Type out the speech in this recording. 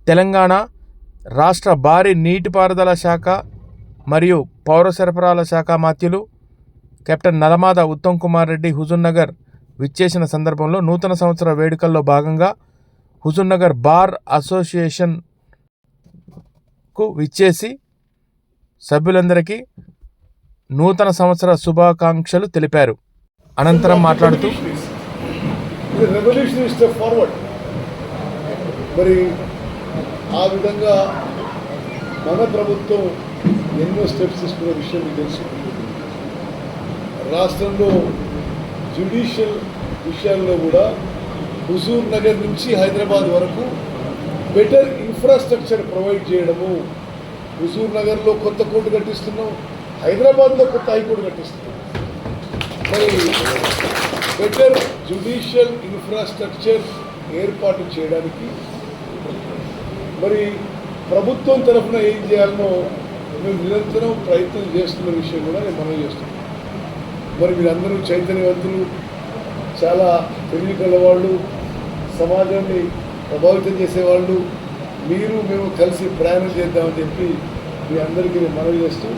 తెలంగాణ రాష్ట్ర భారీ నీటిపారుదల శాఖ మరియు పౌర సరఫరాల శాఖ మాత్యులు కెప్టెన్ నలమాద ఉత్తమ్ కుమార్ రెడ్డి హుజూర్నగర్ విచ్చేసిన సందర్భంలో నూతన సంవత్సర వేడుకల్లో భాగంగా హుజూర్నగర్ బార్ అసోసియేషన్కు విచ్చేసి సభ్యులందరికీ నూతన సంవత్సర శుభాకాంక్షలు తెలిపారు. అనంతరం మాట్లాడుతూ మరి ఆ విధంగా మన ప్రభుత్వం ఎన్నో స్టెప్స్ తీసుకున్న విషయం మీకు తెలుసు. రాష్ట్రంలో జ్యుడిషియల్ విషయాల్లో కూడా హుజూర్ నగర్ నుంచి హైదరాబాద్ వరకు బెటర్ ఇన్ఫ్రాస్ట్రక్చర్ ప్రొవైడ్ చేయడము. హుజూర్ నగర్లో కొత్త కోర్టు కట్టిస్తున్నాం, హైదరాబాద్లో కొత్త హైకోర్టు కట్టిస్తున్నాం. మరి బెటర్ జ్యుడిషియల్ ఇన్ఫ్రాస్ట్రక్చర్ ఏర్పాటు చేయడానికి మరి ప్రభుత్వం తరఫున ఏం చేయాలనో మేము నిరంతరం ప్రయత్నం చేస్తున్న విషయం కూడా నేను మనవి చేస్తున్నాను. మరి మీరందరూ చైతన్యవంతులు, చాలా తెలివి కలవాళ్ళు, సమాజాన్ని ప్రభావితం చేసేవాళ్ళు. మీరు మేము కలిసి ప్రయాణం చేద్దామని చెప్పి మీ అందరికీ నేను మనవి చేస్తూ